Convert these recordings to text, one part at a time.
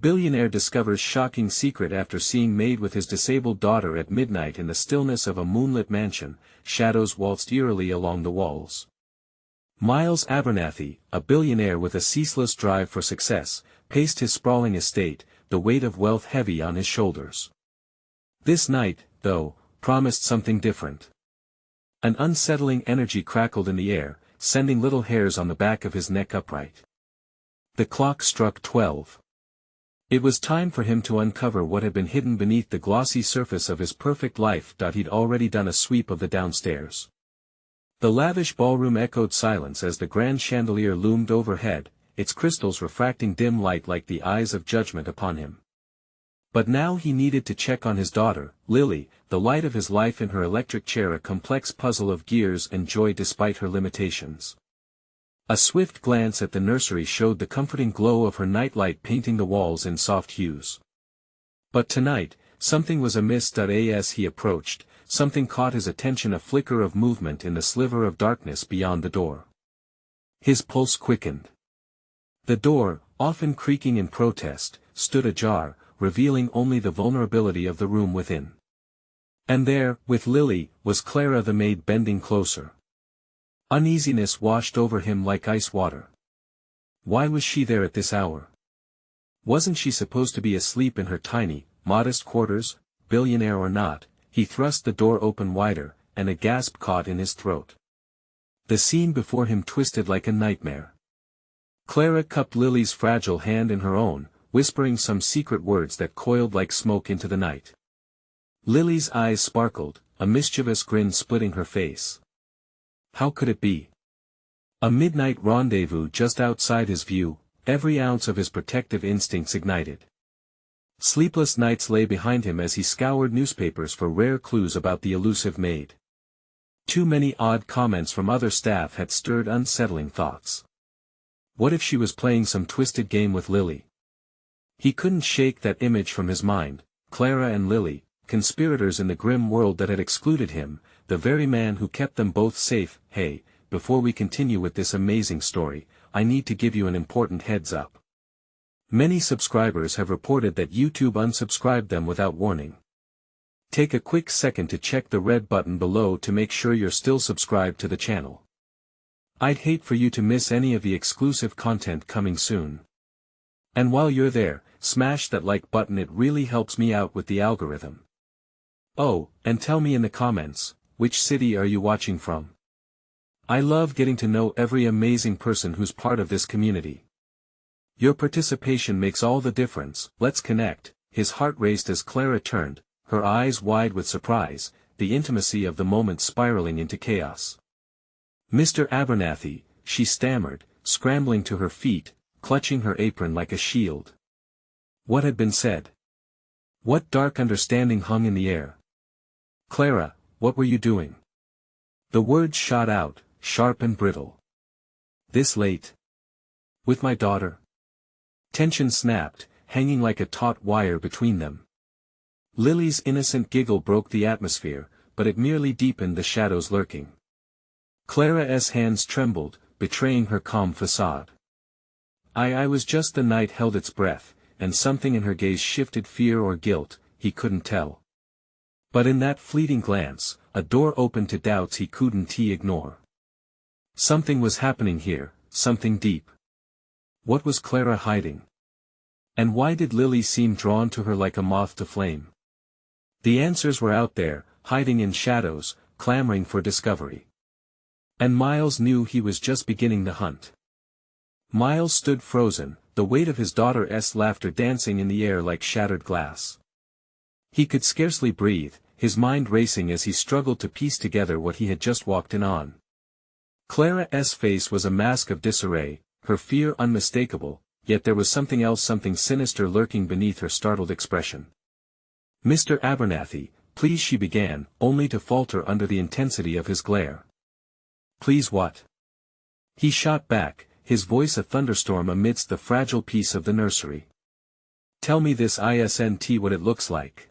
billionaire discovers shocking secret after seeing Maid with his disabled daughter at midnight in the stillness of a moonlit mansion. Shadows waltzed eerily along the walls. Miles Abernathy, a billionaire with a ceaseless drive for success, paced his sprawling estate, the weight of wealth heavy on his shoulders. This night, though, promised something different. An unsettling energy crackled in the air, sending little hairs on the back of his neck upright. The clock struck 12. It was time for him to uncover what had been hidden beneath the glossy surface of his perfect life. He'd already done a sweep of the downstairs. The lavish ballroom echoed silence as the grand chandelier loomed overhead, its crystals refracting dim light like the eyes of judgment upon him. But now he needed to check on his daughter, Lily, the light of his life in her electric chair, a complex puzzle of gears and joy despite her limitations. A swift glance at the nursery showed the comforting glow of her nightlight painting the walls in soft hues. But tonight, something was amiss. As he approached, something caught his attention, a flicker of movement in the sliver of darkness beyond the door. His pulse quickened. The door, often creaking in protest, stood ajar, revealing only the vulnerability of the room within. And there, with Lily, was Clara the maid bending closer. Uneasiness washed over him like ice water. Why was she there at this hour? Wasn't she supposed to be asleep in her tiny, modest quarters? Billionaire or not, he thrust the door open wider, and a gasp caught in his throat. The scene before him twisted like a nightmare. Clara cupped Lily's fragile hand in her own, whispering some secret words that coiled like smoke into the night. Lily's eyes sparkled, a mischievous grin splitting her face. How could it be? A midnight rendezvous just outside his view, every ounce of his protective instincts ignited. Sleepless nights lay behind him as he scoured newspapers for rare clues about the elusive maid. Too many odd comments from other staff had stirred unsettling thoughts. What if she was playing some twisted game with Lily? He couldn't shake that image from his mind, Clara and Lily, conspirators in the grim world that had excluded him, the very man who kept them both safe. Hey, before we continue with this amazing story, I need to give you an important heads up. Many subscribers have reported that YouTube unsubscribed them without warning. Take a quick second to check the red button below to make sure you're still subscribed to the channel. I'd hate for you to miss any of the exclusive content coming soon. And while you're there, smash that like button, it really helps me out with the algorithm. Oh, and tell me in the comments, which city are you watching from? I love getting to know every amazing person who's part of this community. Your participation makes all the difference. Let's connect. His heart raced as Clara turned, her eyes wide with surprise, the intimacy of the moment spiraling into chaos. Mr. Abernathy, she stammered, scrambling to her feet, clutching her apron like a shield. What had been said? What dark understanding hung in the air? Clara, what were you doing? The words shot out, sharp and brittle. This late? With my daughter? Tension snapped, hanging like a taut wire between them. Lily's innocent giggle broke the atmosphere, but it merely deepened the shadows lurking. Clara's hands trembled, betraying her calm facade. I was just. The night held its breath, and something in her gaze shifted, fear or guilt, he couldn't tell. But in that fleeting glance, a door opened to doubts he couldn't ignore. Something was happening here, something deep. What was Clara hiding? And why did Lily seem drawn to her like a moth to flame? The answers were out there, hiding in shadows, clamoring for discovery. And Miles knew he was just beginning the hunt. Miles stood frozen, the weight of his daughter's laughter dancing in the air like shattered glass. He could scarcely breathe, his mind racing as he struggled to piece together what he had just walked in on. Clara's face was a mask of disarray, her fear unmistakable, yet there was something else, something sinister lurking beneath her startled expression. Mr. Abernathy, please, she began, only to falter under the intensity of his glare. Please what? He shot back, his voice a thunderstorm amidst the fragile peace of the nursery. Tell me this isn't what it looks like.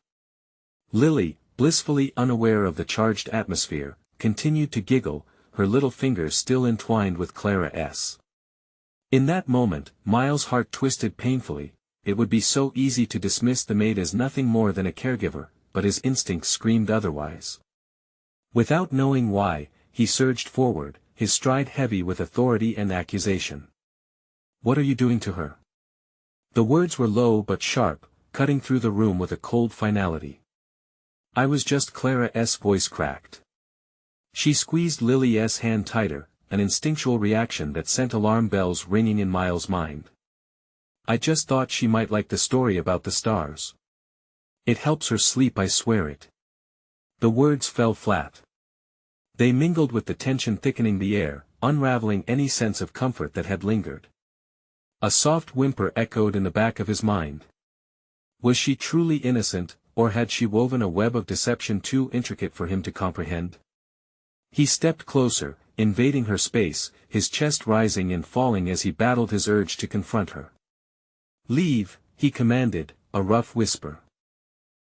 Lily, blissfully unaware of the charged atmosphere, continued to giggle, her little fingers still entwined with Clara's. In that moment, Miles' heart twisted painfully, it would be so easy to dismiss the maid as nothing more than a caregiver, but his instincts screamed otherwise. Without knowing why, he surged forward, his stride heavy with authority and accusation. "What are you doing to her?" The words were low but sharp, cutting through the room with a cold finality. "I was just..." Clara's voice cracked. She squeezed Lily's hand tighter, an instinctual reaction that sent alarm bells ringing in Miles' mind. "I just thought she might like the story about the stars. It helps her sleep, I swear it." The words fell flat. They mingled with the tension thickening the air, unraveling any sense of comfort that had lingered. A soft whimper echoed in the back of his mind. Was she truly innocent, or had she woven a web of deception too intricate for him to comprehend? He stepped closer, invading her space, his chest rising and falling as he battled his urge to confront her. "Leave," he commanded, a rough whisper.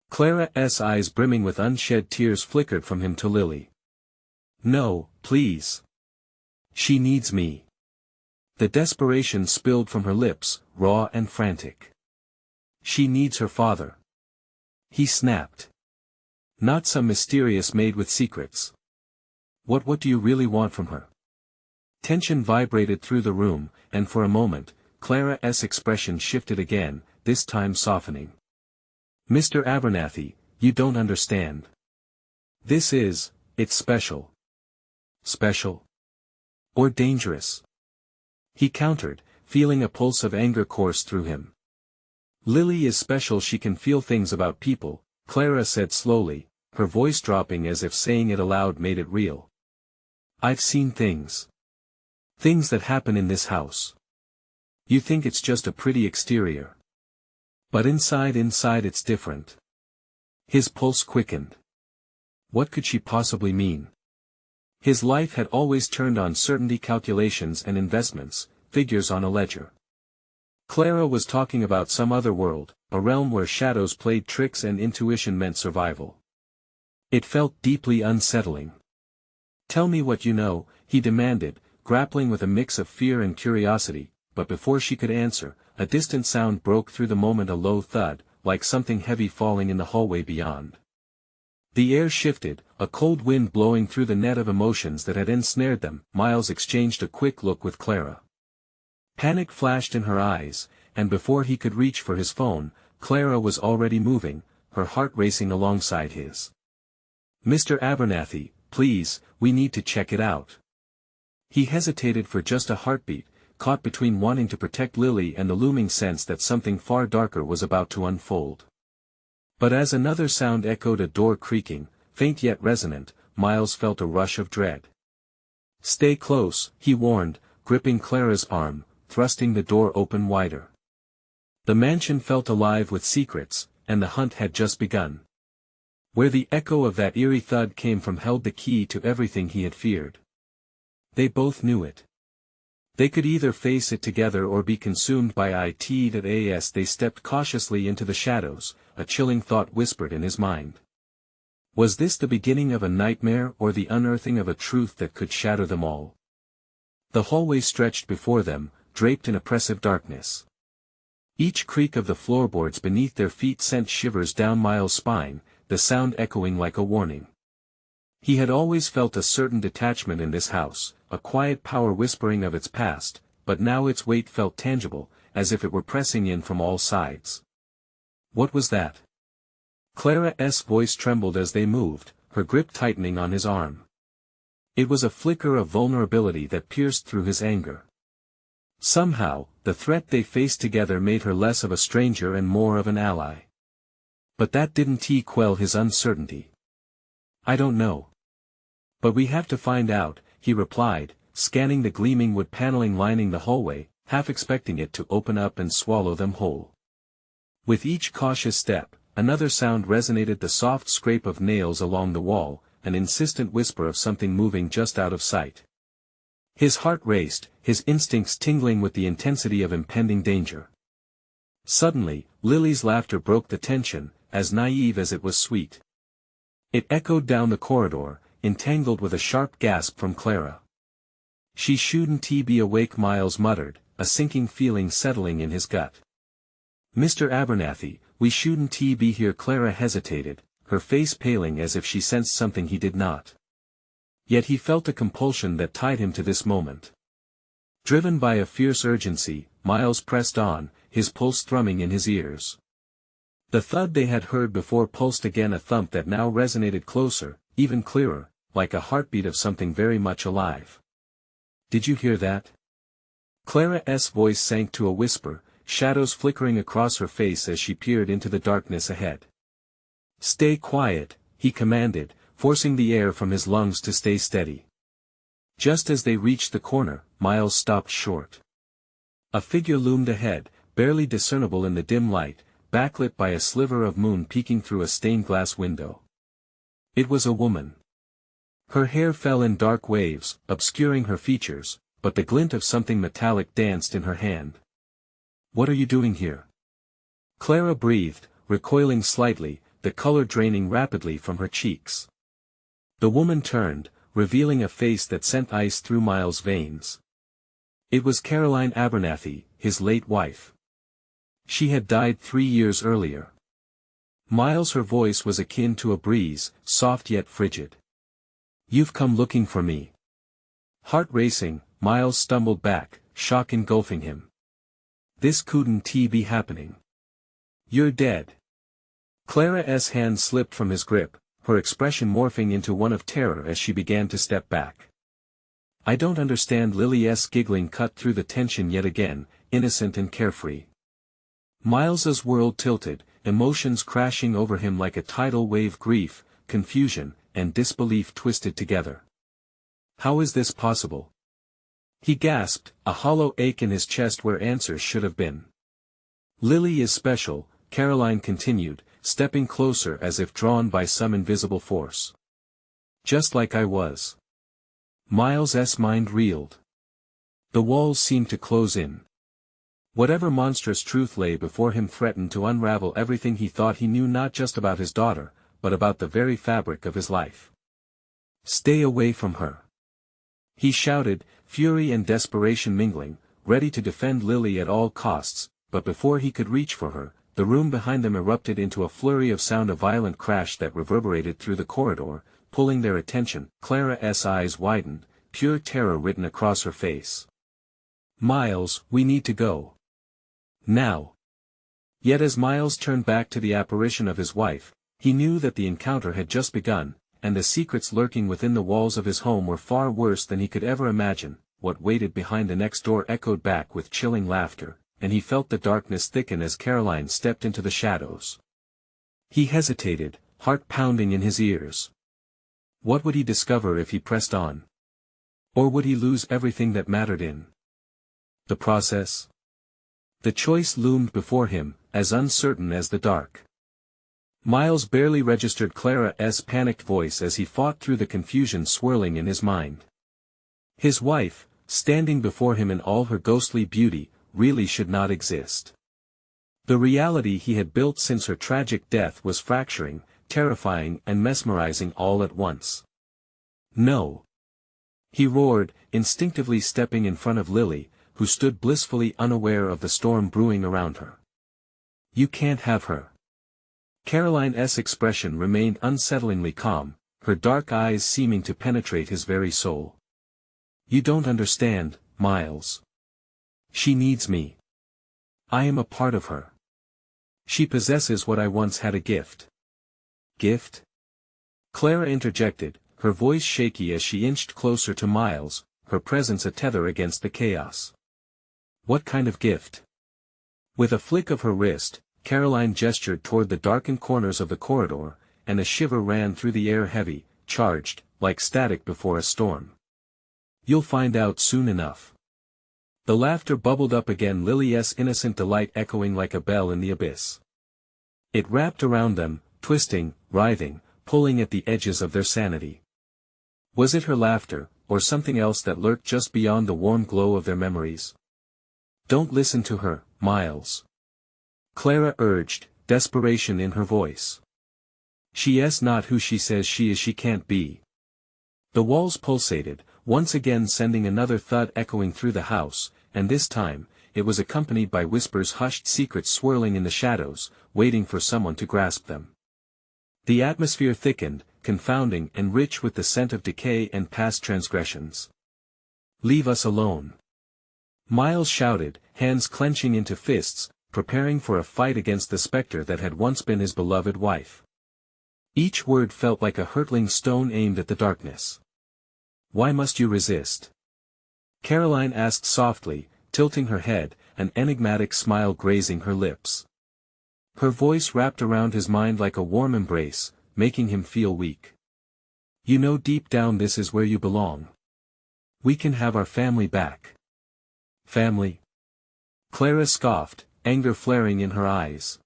Clara's eyes brimming with unshed tears flickered from him to Lily. "No, please. She needs me." The desperation spilled from her lips, raw and frantic. "She needs her father." He snapped. "Not some mysterious maid with secrets. What do you really want from her?" Tension vibrated through the room, and for a moment, Clara's expression shifted again, this time softening. "Mr. Abernathy, you don't understand. It's special." "Special? Or dangerous?" He countered, feeling a pulse of anger course through him. "Lily is special. She can feel things about people," Clara said slowly, her voice dropping as if saying it aloud made it real. "I've seen things. Things that happen in this house. You think it's just a pretty exterior. But inside it's different." His pulse quickened. What could she possibly mean? His life had always turned on certainty, calculations and investments, figures on a ledger. Clara was talking about some other world, a realm where shadows played tricks and intuition meant survival. It felt deeply unsettling. "Tell me what you know," he demanded, grappling with a mix of fear and curiosity, but before she could answer, a distant sound broke through the moment, a low thud, like something heavy falling in the hallway beyond. The air shifted, a cold wind blowing through the net of emotions that had ensnared them. Miles exchanged a quick look with Clara. Panic flashed in her eyes, and before he could reach for his phone, Clara was already moving, her heart racing alongside his. "Mr. Abernathy, please, we need to check it out." He hesitated for just a heartbeat, caught between wanting to protect Lily and the looming sense that something far darker was about to unfold. But as another sound echoed, a door creaking, faint yet resonant, Miles felt a rush of dread. "Stay close," he warned, gripping Clara's arm, thrusting the door open wider. The mansion felt alive with secrets, and the hunt had just begun. Where the echo of that eerie thud came from held the key to everything he had feared. They both knew it. They could either face it together or be consumed by it. As they stepped cautiously into the shadows, a chilling thought whispered in his mind. Was this the beginning of a nightmare or the unearthing of a truth that could shatter them all? The hallway stretched before them, draped in oppressive darkness. Each creak of the floorboards beneath their feet sent shivers down Miles' spine, the sound echoing like a warning. He had always felt a certain detachment in this house, a quiet power whispering of its past, but now its weight felt tangible, as if it were pressing in from all sides. What was that? Clara's voice trembled as they moved, her grip tightening on his arm. It was a flicker of vulnerability that pierced through his anger. Somehow, the threat they faced together made her less of a stranger and more of an ally. But that didn't quell his uncertainty. "I don't know. But we have to find out," he replied, scanning the gleaming wood paneling lining the hallway, half expecting it to open up and swallow them whole. With each cautious step, another sound resonated, the soft scrape of nails along the wall, an insistent whisper of something moving just out of sight. His heart raced, his instincts tingling with the intensity of impending danger. Suddenly, Lily's laughter broke the tension, as naive as it was sweet. It echoed down the corridor, entangled with a sharp gasp from Clara. "She shouldn't be awake," Miles muttered, a sinking feeling settling in his gut. Mr. Abernathy, we shouldn't be here. Clara hesitated, her face paling as if she sensed something he did not. Yet he felt a compulsion that tied him to this moment. Driven by a fierce urgency, Miles pressed on, his pulse thrumming in his ears. The thud they had heard before pulsed again, a thump that now resonated closer, even clearer, like a heartbeat of something very much alive. Did you hear that? Clara's voice sank to a whisper, shadows flickering across her face as she peered into the darkness ahead. Stay quiet, he commanded, forcing the air from his lungs to stay steady. Just as they reached the corner, Miles stopped short. A figure loomed ahead, barely discernible in the dim light, backlit by a sliver of moon peeking through a stained-glass window. It was a woman. Her hair fell in dark waves, obscuring her features, but the glint of something metallic danced in her hand. What are you doing here? Clara breathed, recoiling slightly, the color draining rapidly from her cheeks. The woman turned, revealing a face that sent ice through Miles' veins. It was Caroline Abernathy, his late wife. She had died 3 years earlier. Miles, her voice was akin to a breeze, soft yet frigid. You've come looking for me. Heart racing, Miles stumbled back, shock engulfing him. This couldn't be happening. You're dead. Clara's hand slipped from his grip, her expression morphing into one of terror as she began to step back. I don't understand. Lily's giggling cut through the tension yet again, innocent and carefree. Miles's world tilted, emotions crashing over him like a tidal wave, grief, confusion, and disbelief twisted together. How is this possible? He gasped, a hollow ache in his chest where answers should have been. Lily is special, Caroline continued, stepping closer as if drawn by some invisible force. Just like I was. Miles's mind reeled. The walls seemed to close in. Whatever monstrous truth lay before him threatened to unravel everything he thought he knew, not just about his daughter, but about the very fabric of his life. Stay away from her. He shouted, fury and desperation mingling, ready to defend Lily at all costs, but before he could reach for her, the room behind them erupted into a flurry of sound, a violent crash that reverberated through the corridor, pulling their attention. Clara's eyes widened, pure terror written across her face. Miles, we need to go. Now. Yet as Miles turned back to the apparition of his wife, he knew that the encounter had just begun, and the secrets lurking within the walls of his home were far worse than he could ever imagine. What waited behind the next door echoed back with chilling laughter, and he felt the darkness thicken as Caroline stepped into the shadows. He hesitated, heart pounding in his ears. What would he discover if he pressed on? Or would he lose everything that mattered in the process? The choice loomed before him, as uncertain as the dark. Miles barely registered Clara's panicked voice as he fought through the confusion swirling in his mind. His wife, standing before him in all her ghostly beauty, really should not exist. The reality he had built since her tragic death was fracturing, terrifying and mesmerizing all at once. No. He roared, instinctively stepping in front of Lily, who stood blissfully unaware of the storm brewing around her. You can't have her. Caroline's expression remained unsettlingly calm, her dark eyes seeming to penetrate his very soul. You don't understand, Miles. She needs me. I am a part of her. She possesses what I once had, a gift. Gift? Clara interjected, her voice shaky as she inched closer to Miles, her presence a tether against the chaos. What kind of gift? With a flick of her wrist, Caroline gestured toward the darkened corners of the corridor, and a shiver ran through the air, heavy, charged, like static before a storm. You'll find out soon enough. The laughter bubbled up again, Lily's innocent delight echoing like a bell in the abyss. It wrapped around them, twisting, writhing, pulling at the edges of their sanity. Was it her laughter, or something else that lurked just beyond the warm glow of their memories? Don't listen to her, Miles. Clara urged, desperation in her voice. She's not who she says she is. She can't be. The walls pulsated, once again sending another thud echoing through the house, and this time, it was accompanied by whispers, hushed secrets swirling in the shadows, waiting for someone to grasp them. The atmosphere thickened, confounding and rich with the scent of decay and past transgressions. "Leave us alone!" Miles shouted, hands clenching into fists, preparing for a fight against the specter that had once been his beloved wife. Each word felt like a hurtling stone aimed at the darkness. "Why must you resist?" Caroline asked softly, tilting her head, an enigmatic smile grazing her lips. Her voice wrapped around his mind like a warm embrace, making him feel weak. "You know deep down this is where you belong. We can have our family back." "Family?" Clara scoffed, anger flaring in her eyes.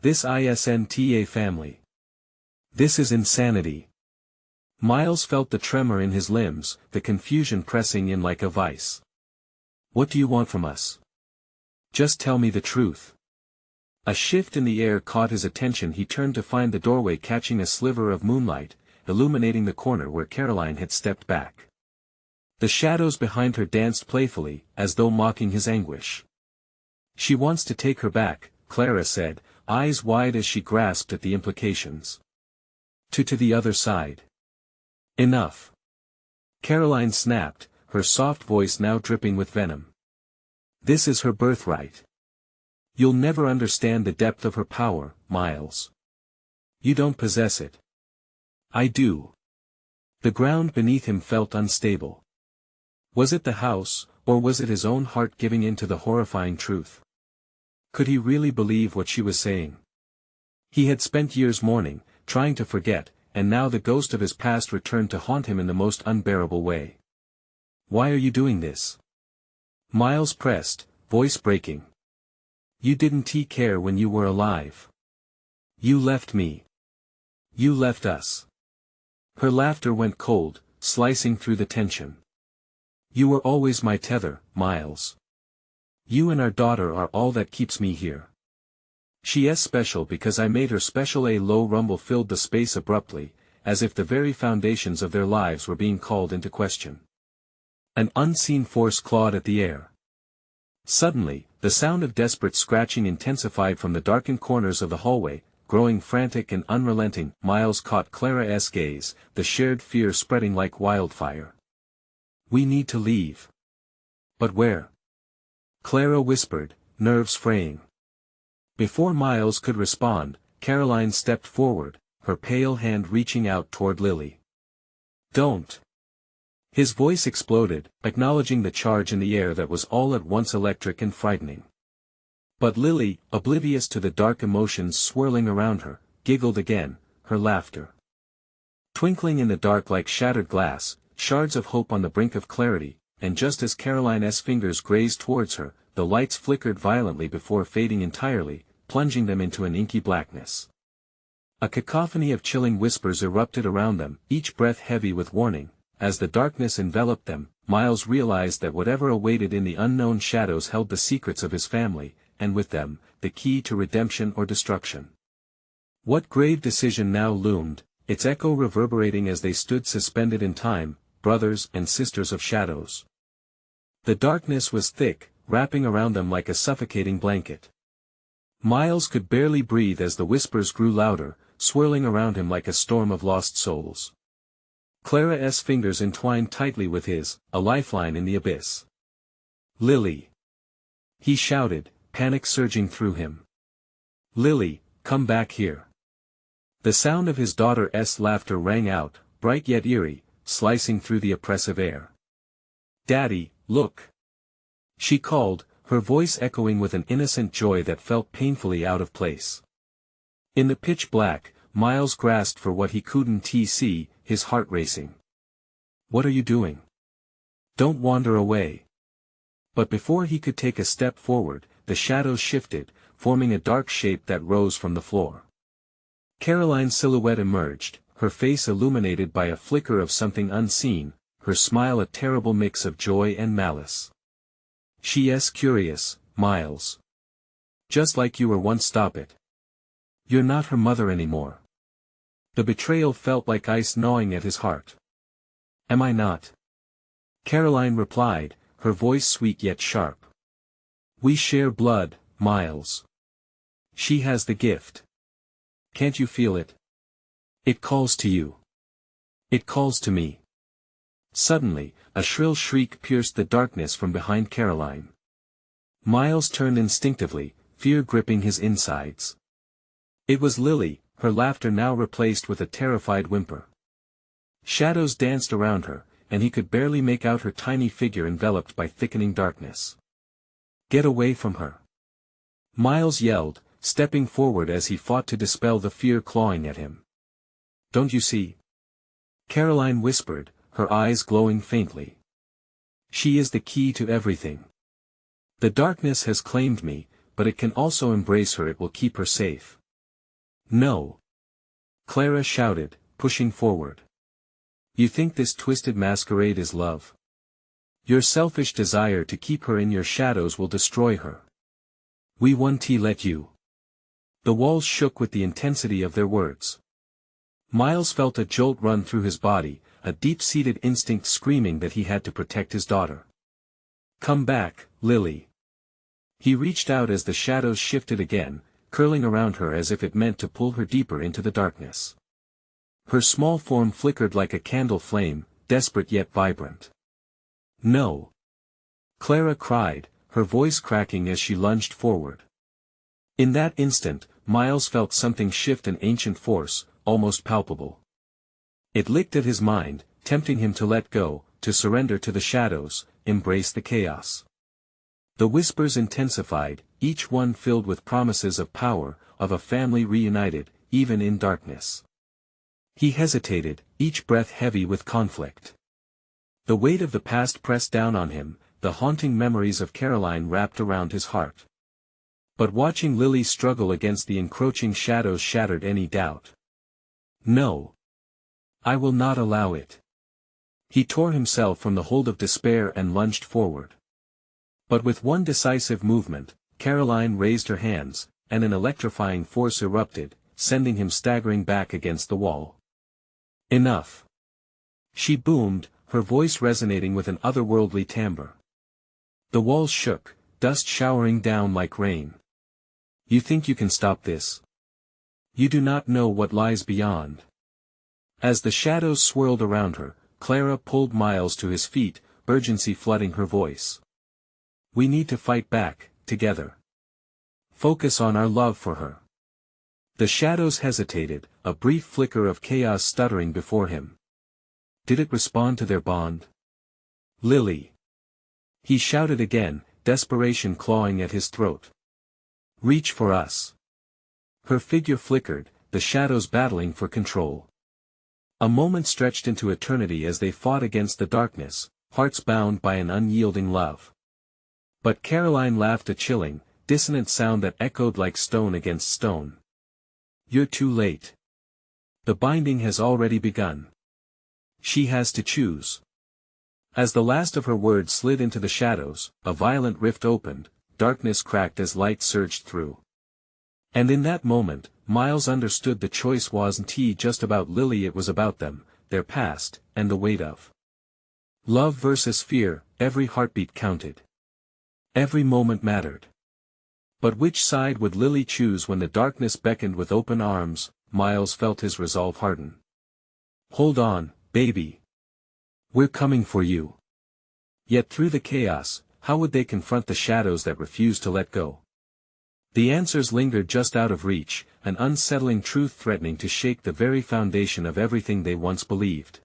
"This isn't family. This is insanity." Miles felt the tremor in his limbs, the confusion pressing in like a vice. "What do you want from us? Just tell me the truth." A shift in the air caught his attention. He turned to find the doorway catching a sliver of moonlight, illuminating the corner where Caroline had stepped back. The shadows behind her danced playfully, as though mocking his anguish. "She wants to take her back," Clara said, eyes wide as she grasped at the implications. To the other side." "Enough!" Caroline snapped, her soft voice now dripping with venom. "This is her birthright. You'll never understand the depth of her power, Miles. You don't possess it. I do." The ground beneath him felt unstable. Was it the house, or was it his own heart giving in to the horrifying truth? Could he really believe what she was saying? He had spent years mourning, trying to forget, and now the ghost of his past returned to haunt him in the most unbearable way. "Why are you doing this?" Miles pressed, voice breaking. "You didn't care when you were alive. You left me. You left us." Her laughter went cold, slicing through the tension. "You were always my tether, Miles. You and our daughter are all that keeps me here. She's special because I made her special." A low rumble filled the space abruptly, as if the very foundations of their lives were being called into question. An unseen force clawed at the air. Suddenly, the sound of desperate scratching intensified from the darkened corners of the hallway, growing frantic and unrelenting. Miles caught Clara's gaze, the shared fear spreading like wildfire. "We need to leave." "But where?" Clara whispered, nerves fraying. Before Miles could respond, Caroline stepped forward, her pale hand reaching out toward Lily. "Don't!" His voice exploded, acknowledging the charge in the air that was all at once electric and frightening. But Lily, oblivious to the dark emotions swirling around her, giggled again, her laughter twinkling in the dark like shattered glass, shards of hope on the brink of clarity, and just as Caroline's fingers grazed towards her, the lights flickered violently before fading entirely, plunging them into an inky blackness. A cacophony of chilling whispers erupted around them, each breath heavy with warning. As the darkness enveloped them, Miles realized that whatever awaited in the unknown shadows held the secrets of his family, and with them, the key to redemption or destruction. What grave decision now loomed, its echo reverberating as they stood suspended in time, brothers and sisters of shadows. The darkness was thick, wrapping around them like a suffocating blanket. Miles could barely breathe as the whispers grew louder, swirling around him like a storm of lost souls. Clara's fingers entwined tightly with his, a lifeline in the abyss. "Lily!" he shouted, panic surging through him. "Lily, come back here." The sound of his daughter's laughter rang out, bright yet eerie, slicing through the oppressive air. "Daddy, look!" she called, her voice echoing with an innocent joy that felt painfully out of place. In the pitch black, Miles grasped for what he couldn't see, his heart racing. "What are you doing? Don't wander away." But before he could take a step forward, the shadows shifted, forming a dark shape that rose from the floor. Caroline's silhouette emerged, her face illuminated by a flicker of something unseen, her smile a terrible mix of joy and malice. "She's curious, Miles. Just like you were once. Stop it. You're not her mother anymore." The betrayal felt like ice gnawing at his heart. "Am I not?" Caroline replied, her voice sweet yet sharp. We share blood, Miles. She has the gift. Can't you feel it? It calls to you. It calls to me. Suddenly, a shrill shriek pierced the darkness from behind Caroline. Miles turned instinctively, fear gripping his insides. It was Lily, her laughter now replaced with a terrified whimper. Shadows danced around her, and he could barely make out her tiny figure enveloped by thickening darkness. Get away from her! Miles yelled, stepping forward as he fought to dispel the fear clawing at him. Don't you see? Caroline whispered, her eyes glowing faintly. She is the key to everything. The darkness has claimed me, but it can also embrace her. It will keep her safe. No! Clara shouted, pushing forward. You think this twisted masquerade is love? Your selfish desire to keep her in your shadows will destroy her. We won't let you. The walls shook with the intensity of their words. Miles felt a jolt run through his body, a deep-seated instinct screaming that he had to protect his daughter. Come back, Lily. He reached out as the shadows shifted again, curling around her as if it meant to pull her deeper into the darkness. Her small form flickered like a candle flame, desperate yet vibrant. No! Clara cried, her voice cracking as she lunged forward. In that instant, Miles felt something shift, an ancient force, almost palpable. It licked at his mind, tempting him to let go, to surrender to the shadows, embrace the chaos. The whispers intensified, each one filled with promises of power, of a family reunited, even in darkness. He hesitated, each breath heavy with conflict. The weight of the past pressed down on him, the haunting memories of Caroline wrapped around his heart. But watching Lily struggle against the encroaching shadows shattered any doubt. No! I will not allow it. He tore himself from the hold of despair and lunged forward. But with one decisive movement, Caroline raised her hands, and an electrifying force erupted, sending him staggering back against the wall. Enough! She boomed, her voice resonating with an otherworldly timbre. The walls shook, dust showering down like rain. You think you can stop this? You do not know what lies beyond. As the shadows swirled around her, Clara pulled Miles to his feet, urgency flooding her voice. We need to fight back, together. Focus on our love for her. The shadows hesitated, a brief flicker of chaos stuttering before him. Did it respond to their bond? Lily! He shouted again, desperation clawing at his throat. Reach for us. Her figure flickered, the shadows battling for control. A moment stretched into eternity as they fought against the darkness, hearts bound by an unyielding love. But Caroline laughed, a chilling, dissonant sound that echoed like stone against stone. You're too late. The binding has already begun. She has to choose. As the last of her words slid into the shadows, a violent rift opened, darkness cracked as light surged through. And in that moment, Miles understood the choice wasn't just about Lily, it was about them, their past, and the weight of love versus fear. Every heartbeat counted. Every moment mattered. But which side would Lily choose when the darkness beckoned with open arms? Miles felt his resolve harden. Hold on, baby. We're coming for you. Yet through the chaos, how would they confront the shadows that refused to let go? The answers lingered just out of reach, an unsettling truth threatening to shake the very foundation of everything they once believed.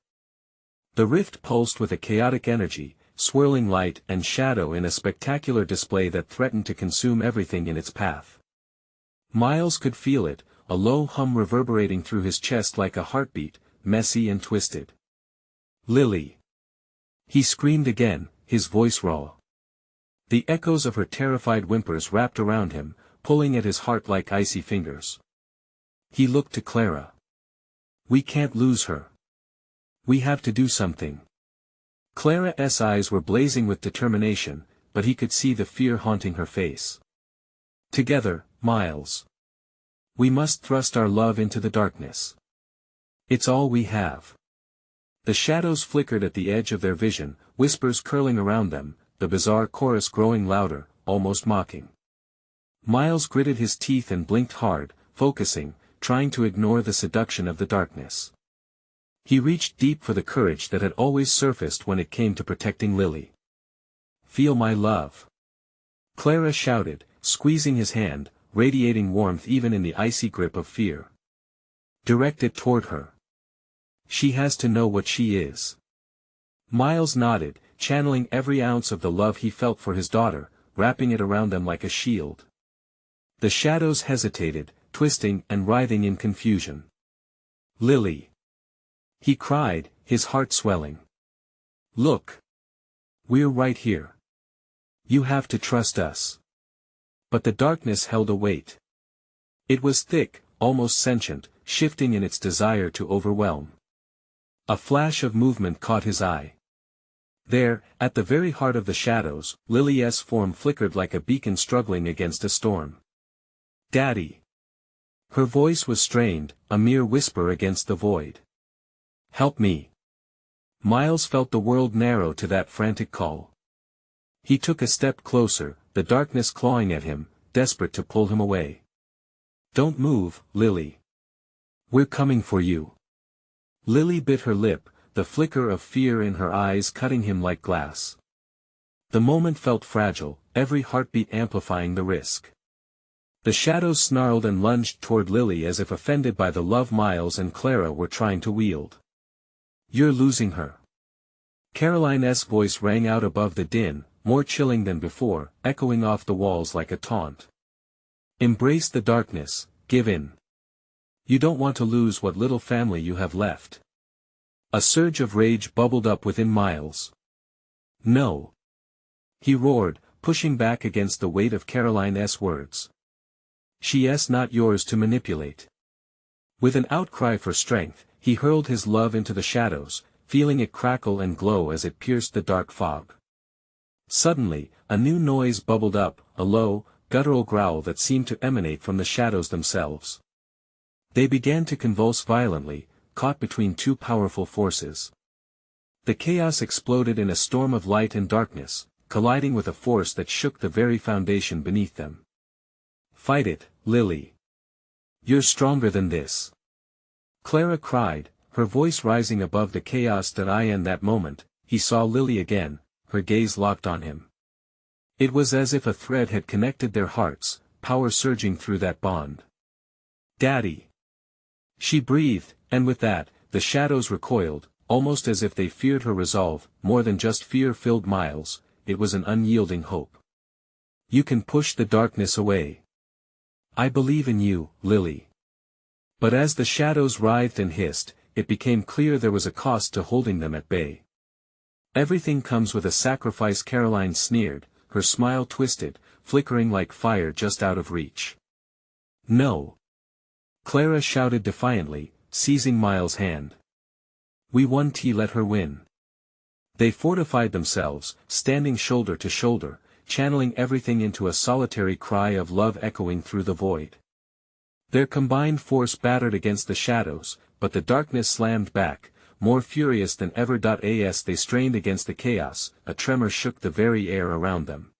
The rift pulsed with a chaotic energy, swirling light and shadow in a spectacular display that threatened to consume everything in its path. Miles could feel it, a low hum reverberating through his chest like a heartbeat, messy and twisted. Lily! He screamed again, his voice raw. The echoes of her terrified whimpers wrapped around him, pulling at his heart like icy fingers. He looked to Clara. We can't lose her. We have to do something. Clara's eyes were blazing with determination, but he could see the fear haunting her face. Together, Miles. We must thrust our love into the darkness. It's all we have. The shadows flickered at the edge of their vision, whispers curling around them, the bizarre chorus growing louder, almost mocking. Miles gritted his teeth and blinked hard, focusing, trying to ignore the seduction of the darkness. He reached deep for the courage that had always surfaced when it came to protecting Lily. "Feel my love," Clara shouted, squeezing his hand, radiating warmth even in the icy grip of fear. "Direct it toward her. She has to know what she is." Miles nodded, channeling every ounce of the love he felt for his daughter, wrapping it around them like a shield. The shadows hesitated, twisting and writhing in confusion. "Lily!" he cried, his heart swelling. "Look! We're right here. You have to trust us." But the darkness held a weight. It was thick, almost sentient, shifting in its desire to overwhelm. A flash of movement caught his eye. There, at the very heart of the shadows, Lily's form flickered like a beacon struggling against a storm. "Daddy!" Her voice was strained, a mere whisper against the void. "Help me!" Miles felt the world narrow to that frantic call. He took a step closer, the darkness clawing at him, desperate to pull him away. "Don't move, Lily. We're coming for you." Lily bit her lip, the flicker of fear in her eyes cutting him like glass. The moment felt fragile, every heartbeat amplifying the risk. The shadows snarled and lunged toward Lily as if offended by the love Miles and Clara were trying to wield. "You're losing her." Caroline's voice rang out above the din, more chilling than before, echoing off the walls like a taunt. "Embrace the darkness, give in. You don't want to lose what little family you have left." A surge of rage bubbled up within Miles. "No!" he roared, pushing back against the weight of Caroline's words. "She's not yours to manipulate." With an outcry for strength, he hurled his love into the shadows, feeling it crackle and glow as it pierced the dark fog. Suddenly, a new noise bubbled up, a low, guttural growl that seemed to emanate from the shadows themselves. They began to convulse violently, caught between two powerful forces. The chaos exploded in a storm of light and darkness, colliding with a force that shook the very foundation beneath them. "Fight it, Lily. You're stronger than this." Clara cried, her voice rising above the chaos that in that moment, he saw Lily again, her gaze locked on him. It was as if a thread had connected their hearts, power surging through that bond. "Daddy!" she breathed, and with that, the shadows recoiled, almost as if they feared her resolve. More than just fear filled Miles, it was an unyielding hope. "You can push the darkness away. I believe in you, Lily." But as the shadows writhed and hissed, it became clear there was a cost to holding them at bay. "Everything comes with a sacrifice," Caroline sneered, her smile twisted, flickering like fire just out of reach. "No!" Clara shouted defiantly, seizing Miles' hand. "We won, let her win." They fortified themselves, standing shoulder to shoulder, channeling everything into a solitary cry of love echoing through the void. Their combined force battered against the shadows, but the darkness slammed back, more furious than ever. As they strained against the chaos, a tremor shook the very air around them.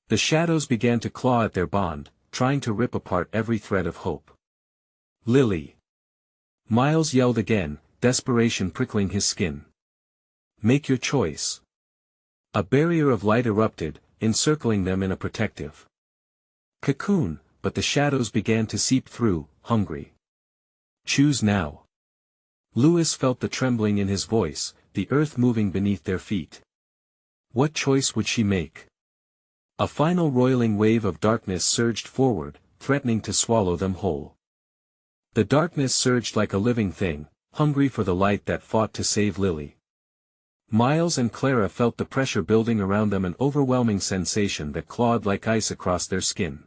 The shadows began to claw at their bond, trying to rip apart every thread of hope. "Lily!" Miles yelled again, desperation prickling his skin. "Make your choice." A barrier of light erupted, encircling them in a protective cocoon, but the shadows began to seep through, hungry. "Choose now." Lewis felt the trembling in his voice, the earth moving beneath their feet. What choice would she make? A final roiling wave of darkness surged forward, threatening to swallow them whole. The darkness surged like a living thing, hungry for the light that fought to save Lily. Miles and Clara felt the pressure building around them, an overwhelming sensation that clawed like ice across their skin.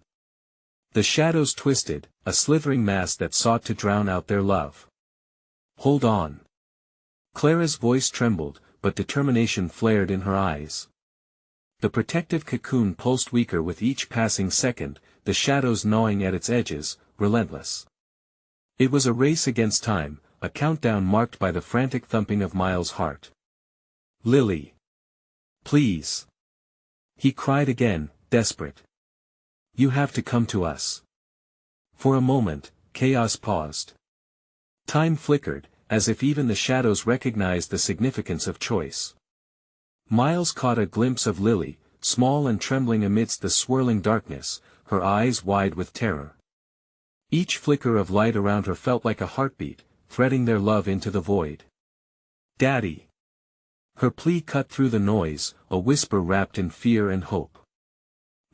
The shadows twisted, a slithering mass that sought to drown out their love. "Hold on." Clara's voice trembled, but determination flared in her eyes. The protective cocoon pulsed weaker with each passing second, the shadows gnawing at its edges, relentless. It was a race against time, a countdown marked by the frantic thumping of Miles' heart. "Lily! Please!" he cried again, desperate. You have to come to us. For a moment, chaos paused. Time flickered, as if even the shadows recognized the significance of choice. Miles caught a glimpse of Lily, small and trembling amidst the swirling darkness, her eyes wide with terror. Each flicker of light around her felt like a heartbeat, threading their love into the void. "Daddy!" Her plea cut through the noise, a whisper wrapped in fear and hope.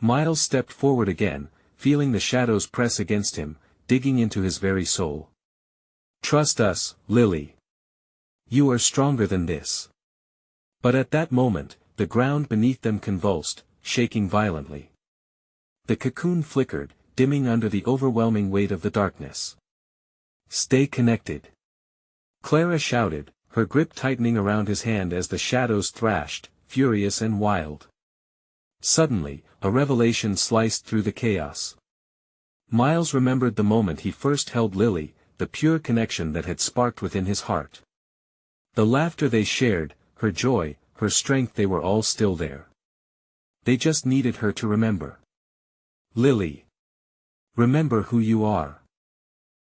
Miles stepped forward again, feeling the shadows press against him, digging into his very soul. "Trust us, Lily. You are stronger than this." But at that moment, the ground beneath them convulsed, shaking violently. The cocoon flickered, dimming under the overwhelming weight of the darkness. "Stay connected," Clara shouted, her grip tightening around his hand as the shadows thrashed, furious and wild. Suddenly, a revelation sliced through the chaos. Miles remembered the moment he first held Lily, the pure connection that had sparked within his heart. The laughter they shared, her joy, her strength, they were all still there. They just needed her to remember. "Lily. Remember who you are.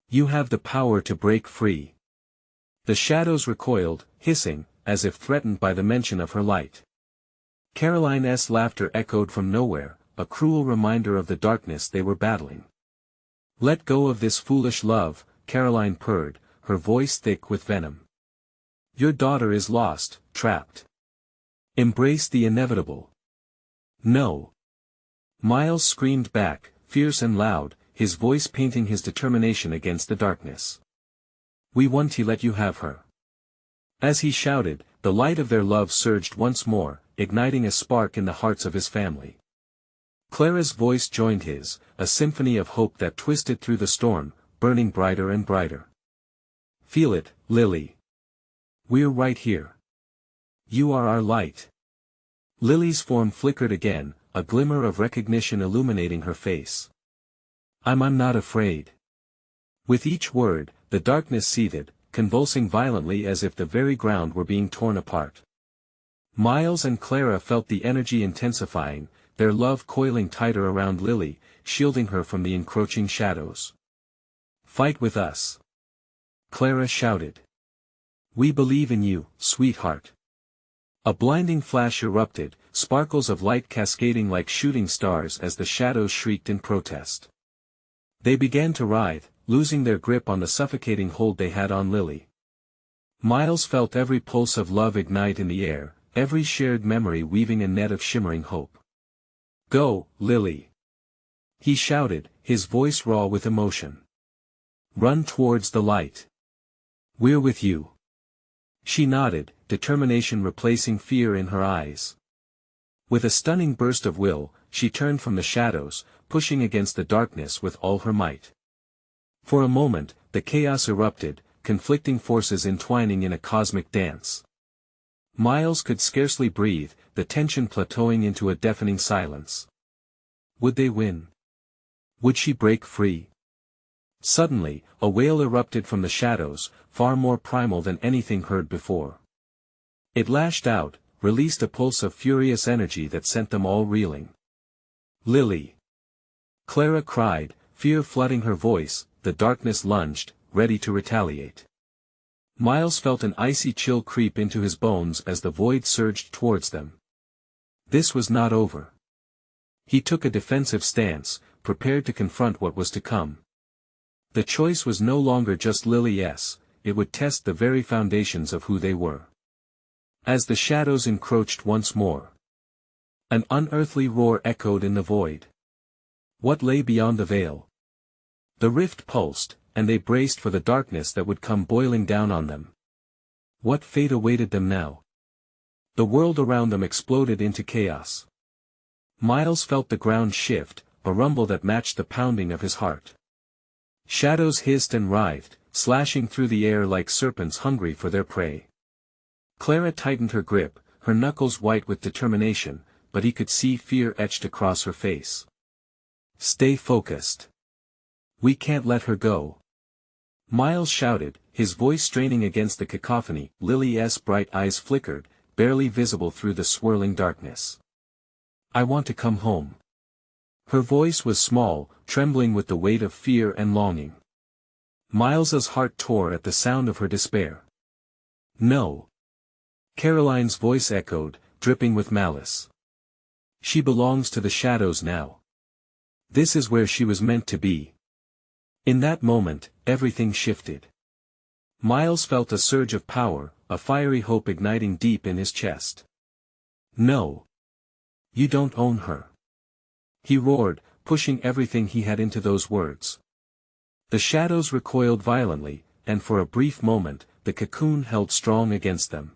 You have the power to break free." The shadows recoiled, hissing, as if threatened by the mention of her light. Caroline's laughter echoed from nowhere, a cruel reminder of the darkness they were battling. "Let go of this foolish love," Caroline purred, her voice thick with venom. "Your daughter is lost, trapped. Embrace the inevitable." "No!" Miles screamed back, fierce and loud, his voice painting his determination against the darkness. "We want to let you have her." As he shouted, the light of their love surged once more, igniting a spark in the hearts of his family. Clara's voice joined his, a symphony of hope that twisted through the storm, burning brighter and brighter. "Feel it, Lily. We're right here. You are our light." Lily's form flickered again, a glimmer of recognition illuminating her face. I'm not afraid." With each word, the darkness seethed, convulsing violently as if the very ground were being torn apart. Miles and Clara felt the energy intensifying, their love coiling tighter around Lily, shielding her from the encroaching shadows. "Fight with us!" Clara shouted. "We believe in you, sweetheart." A blinding flash erupted, sparkles of light cascading like shooting stars as the shadows shrieked in protest. They began to writhe, losing their grip on the suffocating hold they had on Lily. Miles felt every pulse of love ignite in the air, every shared memory weaving a net of shimmering hope. "Go, Lily!" he shouted, his voice raw with emotion. "Run towards the light. We're with you." She nodded, determination replacing fear in her eyes. With a stunning burst of will, she turned from the shadows, pushing against the darkness with all her might. For a moment, the chaos erupted, conflicting forces entwining in a cosmic dance. Miles could scarcely breathe, the tension plateauing into a deafening silence. Would they win? Would she break free? Suddenly, a wail erupted from the shadows, far more primal than anything heard before. It lashed out, released a pulse of furious energy that sent them all reeling. "Lily!" Clara cried, fear flooding her voice. The darkness lunged, ready to retaliate. Miles felt an icy chill creep into his bones as the void surged towards them. This was not over. He took a defensive stance, prepared to confront what was to come. The choice was no longer just Lily's, it would test the very foundations of who they were. As the shadows encroached once more, an unearthly roar echoed in the void. What lay beyond the veil? The rift pulsed, and they braced for the darkness that would come boiling down on them. What fate awaited them now? The world around them exploded into chaos. Miles felt the ground shift, a rumble that matched the pounding of his heart. Shadows hissed and writhed, slashing through the air like serpents hungry for their prey. Clara tightened her grip, her knuckles white with determination, but he could see fear etched across her face. "Stay focused. We can't let her go." Miles shouted, his voice straining against the cacophony. Lily's bright eyes flickered, barely visible through the swirling darkness. "I want to come home." Her voice was small, trembling with the weight of fear and longing. Miles's heart tore at the sound of her despair. No. Caroline's voice echoed, dripping with malice. She belongs to the shadows now. This is where she was meant to be. In that moment, everything shifted. Miles felt a surge of power, a fiery hope igniting deep in his chest. No. You don't own her. He roared, pushing everything he had into those words. The shadows recoiled violently, and for a brief moment, the cocoon held strong against them.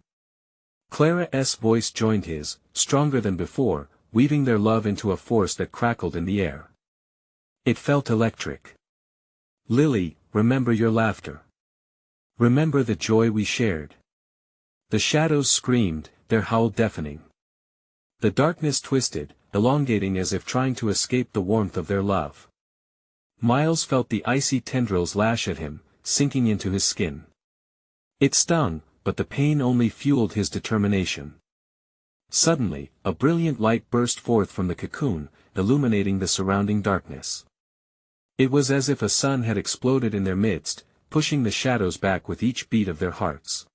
Clara's voice joined his, stronger than before, weaving their love into a force that crackled in the air. It felt electric. Lily, remember your laughter. Remember the joy we shared. The shadows screamed, their howl deafening. The darkness twisted, elongating as if trying to escape the warmth of their love. Miles felt the icy tendrils lash at him, sinking into his skin. It stung, but the pain only fueled his determination. Suddenly, a brilliant light burst forth from the cocoon, illuminating the surrounding darkness. It was as if a sun had exploded in their midst, pushing the shadows back with each beat of their hearts.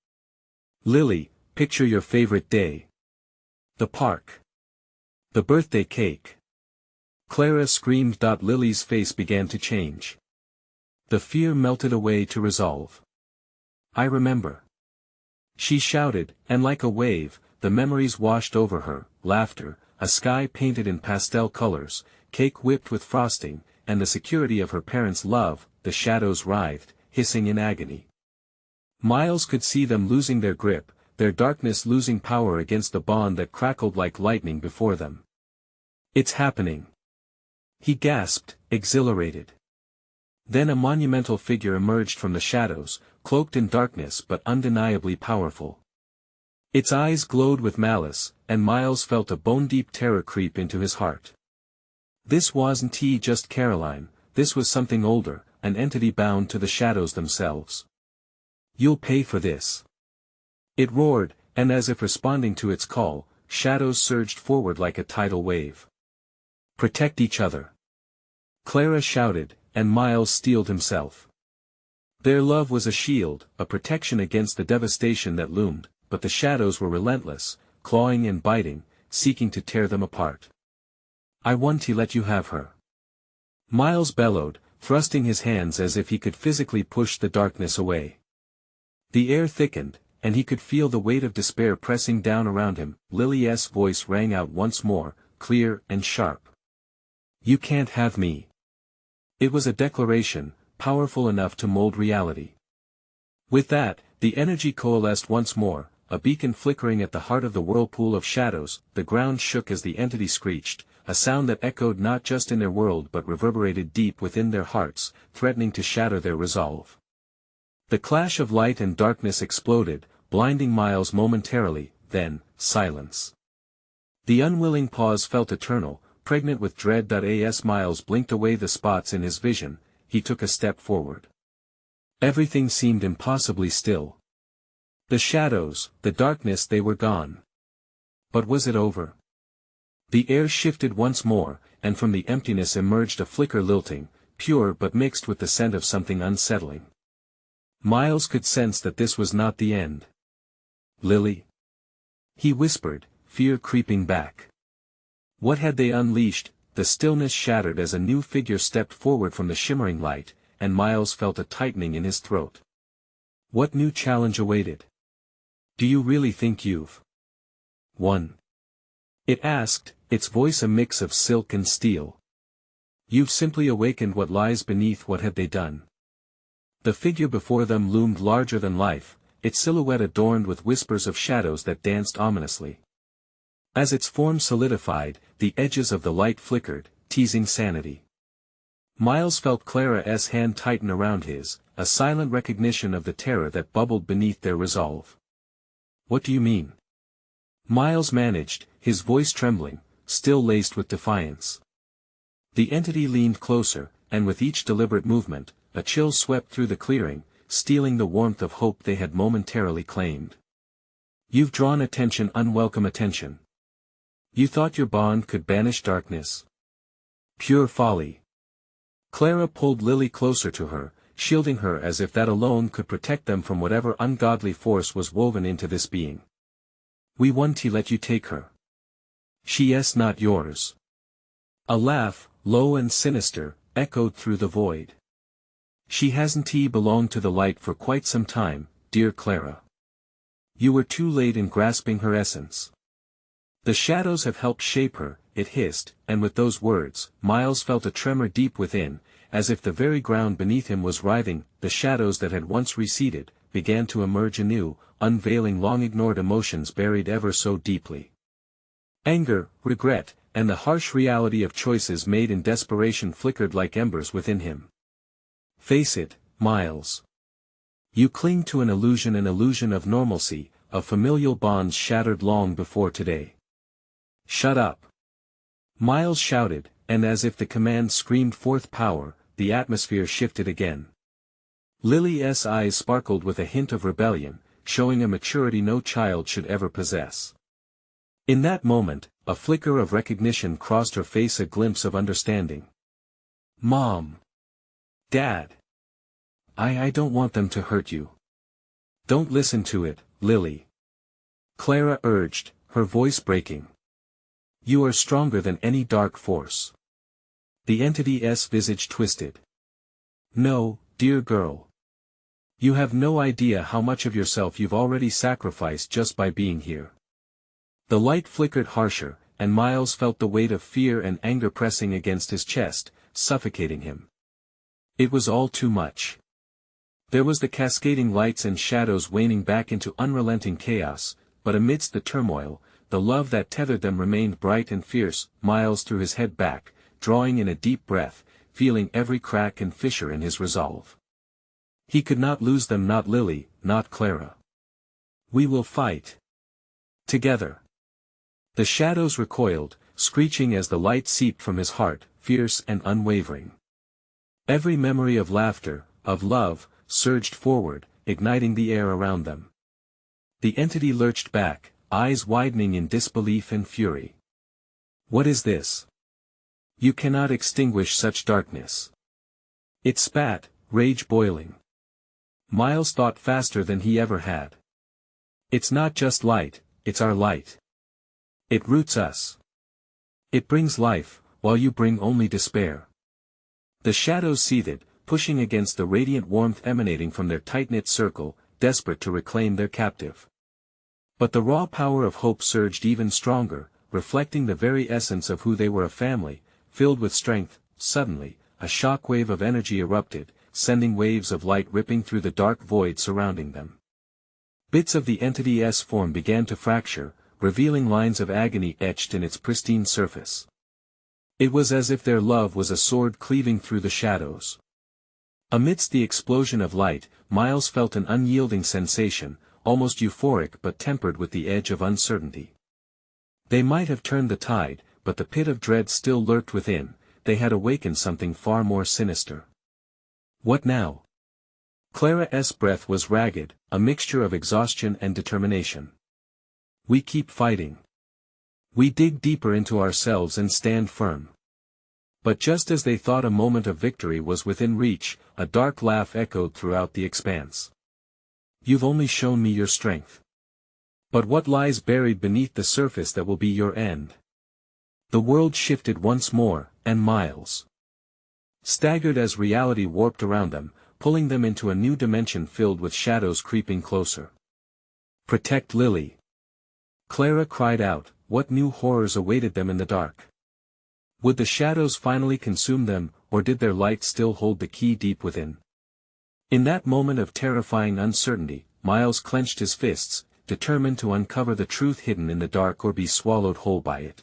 Lily, picture your favorite day. The park. The birthday cake. Clara screamed. Lily's face began to change. The fear melted away to resolve. I remember. She shouted, and like a wave, the memories washed over her, laughter, a sky painted in pastel colors, cake whipped with frosting, and the security of her parents' love. The shadows writhed, hissing in agony. Miles could see them losing their grip, their darkness losing power against the bond that crackled like lightning before them. It's happening. He gasped, exhilarated. Then a monumental figure emerged from the shadows, cloaked in darkness but undeniably powerful. Its eyes glowed with malice, and Miles felt a bone-deep terror creep into his heart. This wasn't just Caroline, this was something older, an entity bound to the shadows themselves. You'll pay for this. It roared, and as if responding to its call, shadows surged forward like a tidal wave. Protect each other. Clara shouted, and Miles steeled himself. Their love was a shield, a protection against the devastation that loomed, but the shadows were relentless, clawing and biting, seeking to tear them apart. I want to let you have her. Miles bellowed, thrusting his hands as if he could physically push the darkness away. The air thickened, and he could feel the weight of despair pressing down around him. Lily's voice rang out once more, clear and sharp. You can't have me. It was a declaration, powerful enough to mold reality. With that, the energy coalesced once more, a beacon flickering at the heart of the whirlpool of shadows. The ground shook as the entity screeched, a sound that echoed not just in their world but reverberated deep within their hearts, threatening to shatter their resolve. The clash of light and darkness exploded, blinding Miles momentarily, then, silence. The unwilling pause felt eternal, pregnant with dread. As Miles blinked away the spots in his vision, he took a step forward. Everything seemed impossibly still. The shadows, the darkness, they were gone. But was it over? The air shifted once more, and from the emptiness emerged a flicker, lilting, pure but mixed with the scent of something unsettling. Miles could sense that this was not the end. Lily? He whispered, fear creeping back. What had they unleashed? The stillness shattered as a new figure stepped forward from the shimmering light, and Miles felt a tightening in his throat. What new challenge awaited? Do you really think you've won? It asked, its voice a mix of silk and steel. You've simply awakened what lies beneath. What had they done? The figure before them loomed larger than life, its silhouette adorned with whispers of shadows that danced ominously. As its form solidified, the edges of the light flickered, teasing sanity. Miles felt Clara's hand tighten around his, a silent recognition of the terror that bubbled beneath their resolve. What do you mean? Miles managed, his voice trembling, still laced with defiance. The entity leaned closer, and with each deliberate movement, a chill swept through the clearing, stealing the warmth of hope they had momentarily claimed. You've drawn attention, unwelcome attention. You thought your bond could banish darkness? Pure folly. Clara pulled Lily closer to her, shielding her as if that alone could protect them from whatever ungodly force was woven into this being. We won't let you take her. She's not yours. A laugh, low and sinister, echoed through the void. She hasn't belonged to the light for quite some time, dear Clara. You were too late in grasping her essence. The shadows have helped shape her, it hissed, and with those words, Miles felt a tremor deep within, as if the very ground beneath him was writhing. The shadows that had once receded, began to emerge anew, unveiling long-ignored emotions buried ever so deeply. Anger, regret, and the harsh reality of choices made in desperation flickered like embers within him. Face it, Miles. You cling to an illusion of normalcy, of familial bonds shattered long before today. Shut up. Miles shouted, and as if the command screamed forth power, the atmosphere shifted again. Lily's eyes sparkled with a hint of rebellion, showing a maturity no child should ever possess. In that moment, a flicker of recognition crossed her face, a glimpse of understanding. Mom. Dad. I don't want them to hurt you. Don't listen to it, Lily. Clara urged, her voice breaking. You are stronger than any dark force. The entity's visage twisted. No, dear girl. You have no idea how much of yourself you've already sacrificed just by being here. The light flickered harsher, and Miles felt the weight of fear and anger pressing against his chest, suffocating him. It was all too much. There was the cascading lights and shadows waning back into unrelenting chaos, but amidst the turmoil, the love that tethered them remained bright and fierce. Miles threw his head back, drawing in a deep breath, feeling every crack and fissure in his resolve. He could not lose them, not Lily, not Clara. We will fight. Together. The shadows recoiled, screeching as the light seeped from his heart, fierce and unwavering. Every memory of laughter, of love, surged forward, igniting the air around them. The entity lurched back, eyes widening in disbelief and fury. What is this? You cannot extinguish such darkness. It spat, rage boiling. Miles thought faster than he ever had. It's not just light, it's our light. It roots us. It brings life, while you bring only despair. The shadows seethed, pushing against the radiant warmth emanating from their tight-knit circle, desperate to reclaim their captive. But the raw power of hope surged even stronger, reflecting the very essence of who they were, a family, filled with strength. Suddenly, a shockwave of energy erupted, sending waves of light ripping through the dark void surrounding them. Bits of the entity's form began to fracture, revealing lines of agony etched in its pristine surface. It was as if their love was a sword cleaving through the shadows. Amidst the explosion of light, Miles felt an unyielding sensation, almost euphoric but tempered with the edge of uncertainty. They might have turned the tide, but the pit of dread still lurked within. They had awakened something far more sinister. What now? Clara's breath was ragged, a mixture of exhaustion and determination. We keep fighting. We dig deeper into ourselves and stand firm. But just as they thought a moment of victory was within reach, a dark laugh echoed throughout the expanse. You've only shown me your strength. But what lies buried beneath the surface that will be your end? The world shifted once more, and Miles staggered as reality warped around them, pulling them into a new dimension filled with shadows creeping closer. Protect Lily. Clara cried out. What new horrors awaited them in the dark? Would the shadows finally consume them, or did their light still hold the key deep within? In that moment of terrifying uncertainty, Miles clenched his fists, determined to uncover the truth hidden in the dark or be swallowed whole by it.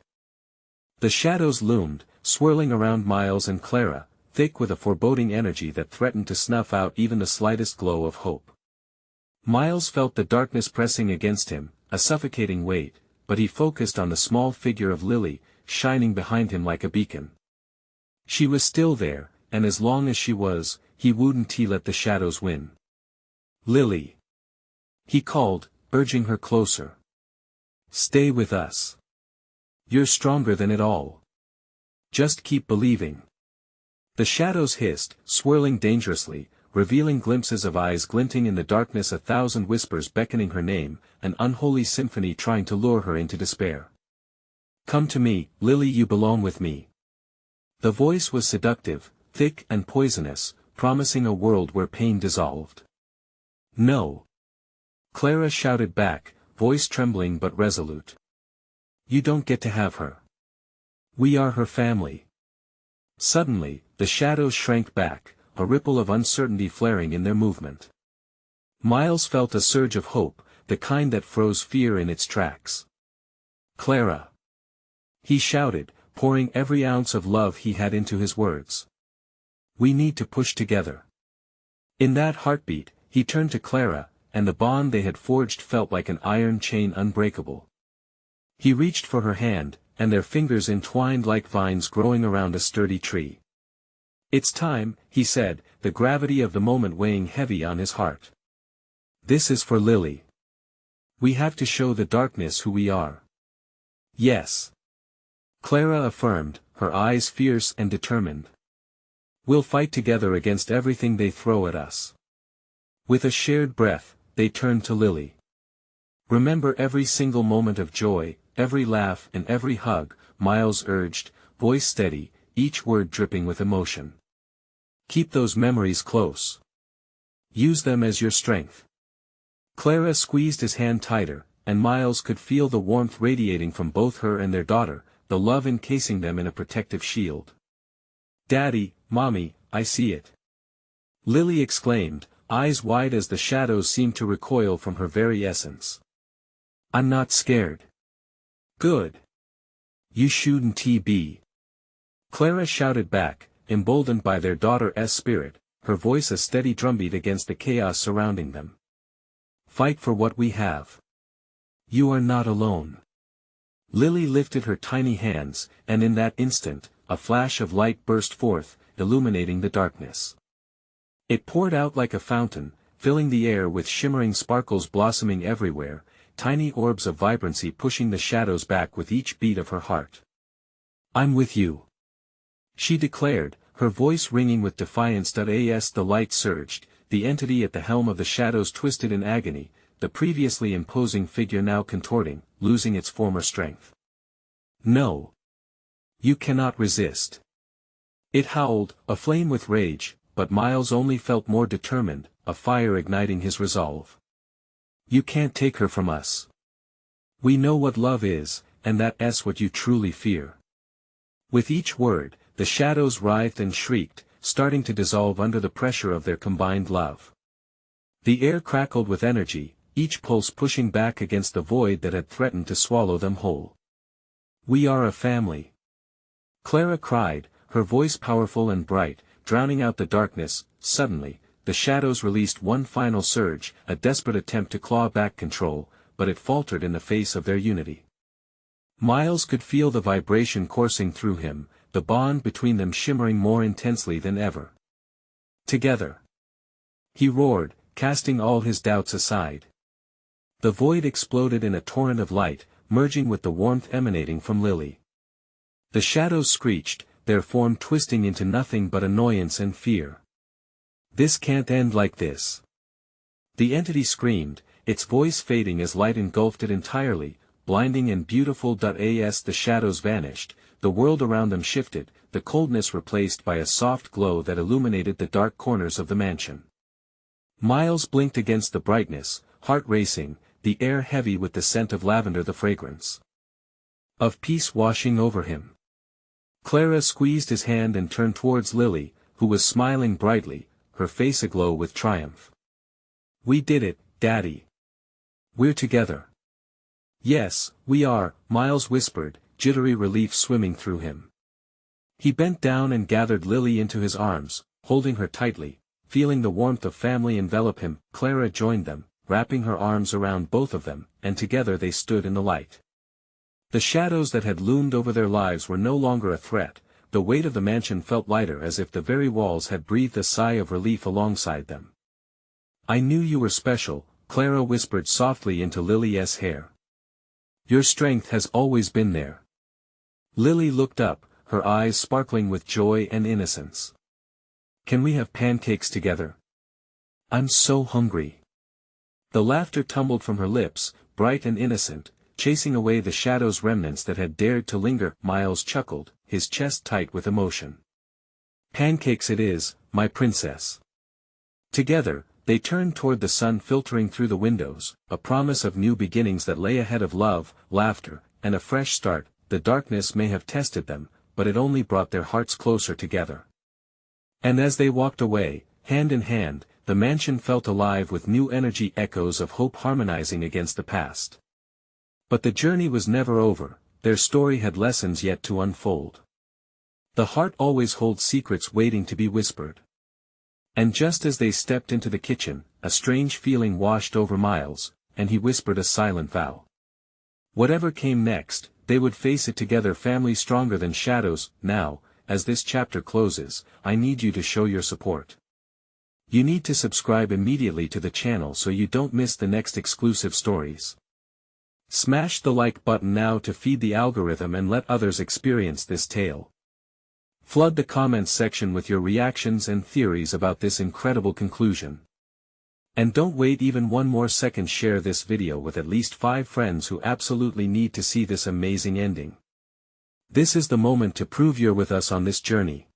The shadows loomed, swirling around Miles and Clara, thick with a foreboding energy that threatened to snuff out even the slightest glow of hope. Miles felt the darkness pressing against him, a suffocating weight, but he focused on the small figure of Lily, shining behind him like a beacon. She was still there, and as long as she was, he wouldn't let the shadows win. Lily. He called, urging her closer. Stay with us. You're stronger than it all. Just keep believing. The shadows hissed, swirling dangerously, revealing glimpses of eyes glinting in the darkness, a thousand whispers beckoning her name, an unholy symphony trying to lure her into despair. Come to me, Lily, you belong with me. The voice was seductive, thick and poisonous, promising a world where pain dissolved. No. Clara shouted back, voice trembling but resolute. You don't get to have her. We are her family. Suddenly, the shadows shrank back, a ripple of uncertainty flaring in their movement. Miles felt a surge of hope, the kind that froze fear in its tracks. Clara! He shouted, pouring every ounce of love he had into his words. We need to push together. In that heartbeat, he turned to Clara, and the bond they had forged felt like an iron chain unbreakable. He reached for her hand, and their fingers entwined like vines growing around a sturdy tree. It's time, he said, the gravity of the moment weighing heavy on his heart. This is for Lily. We have to show the darkness who we are. Yes. Clara affirmed, her eyes fierce and determined. We'll fight together against everything they throw at us. With a shared breath, they turned to Lily. Remember every single moment of joy, every laugh and every hug, Miles urged, voice steady, each word dripping with emotion. Keep those memories close. Use them as your strength. Clara squeezed his hand tighter, and Miles could feel the warmth radiating from both her and their daughter, the love encasing them in a protective shield. Daddy, Mommy, I see it. Lily exclaimed, eyes wide as the shadows seemed to recoil from her very essence. I'm not scared. Good. You shouldn't be. Clara shouted back, emboldened by their daughter's spirit, her voice a steady drumbeat against the chaos surrounding them. Fight for what we have. You are not alone. Lily lifted her tiny hands, and in that instant, a flash of light burst forth, illuminating the darkness. It poured out like a fountain, filling the air with shimmering sparkles blossoming everywhere, tiny orbs of vibrancy pushing the shadows back with each beat of her heart. I'm with you. She declared, her voice ringing with defiance. As the light surged, the entity at the helm of the shadows twisted in agony, the previously imposing figure now contorting, losing its former strength. No. You cannot resist. It howled, aflame with rage, but Miles only felt more determined, a fire igniting his resolve. You can't take her from us. We know what love is, and that's what you truly fear. With each word, the shadows writhed and shrieked, starting to dissolve under the pressure of their combined love. The air crackled with energy, each pulse pushing back against the void that had threatened to swallow them whole. We are a family. Clara cried, her voice powerful and bright, drowning out the darkness. Suddenly, the shadows released one final surge, a desperate attempt to claw back control, but it faltered in the face of their unity. Miles could feel the vibration coursing through him, the bond between them shimmering more intensely than ever. Together. He roared, casting all his doubts aside. The void exploded in a torrent of light, merging with the warmth emanating from Lily. The shadows screeched, their form twisting into nothing but annoyance and fear. This can't end like this. The entity screamed, its voice fading as light engulfed it entirely, blinding and beautiful. As the shadows vanished, the world around them shifted, the coldness replaced by a soft glow that illuminated the dark corners of the mansion. Miles blinked against the brightness, heart racing, the air heavy with the scent of lavender, the fragrance of peace washing over him. Clara squeezed his hand and turned towards Lily, who was smiling brightly, her face aglow with triumph. We did it, Daddy. We're together. Yes, we are, Miles whispered, jittery relief swimming through him. He bent down and gathered Lily into his arms, holding her tightly, feeling the warmth of family envelop him. Clara joined them, wrapping her arms around both of them, and together they stood in the light. The shadows that had loomed over their lives were no longer a threat, the weight of the mansion felt lighter as if the very walls had breathed a sigh of relief alongside them. I knew you were special, Clara whispered softly into Lily's hair. Your strength has always been there. Lily looked up, her eyes sparkling with joy and innocence. "Can we have pancakes together? I'm so hungry." The laughter tumbled from her lips, bright and innocent, chasing away the shadow's remnants that had dared to linger. Miles chuckled, his chest tight with emotion. "Pancakes it is, my princess." Together, they turned toward the sun filtering through the windows, a promise of new beginnings that lay ahead of love, laughter, and a fresh start. The darkness may have tested them, but it only brought their hearts closer together. And as they walked away, hand in hand, the mansion felt alive with new energy, echoes of hope harmonizing against the past. But the journey was never over, their story had lessons yet to unfold. The heart always holds secrets waiting to be whispered. And just as they stepped into the kitchen, a strange feeling washed over Miles, and he whispered a silent vow. Whatever came next, they would face it together, family stronger than shadows. Now, as this chapter closes, I need you to show your support. You need to subscribe immediately to the channel so you don't miss the next exclusive stories. Smash the like button now to feed the algorithm and let others experience this tale. Flood the comments section with your reactions and theories about this incredible conclusion. And don't wait even one more second, share this video with at least 5 friends who absolutely need to see this amazing ending. This is the moment to prove you're with us on this journey.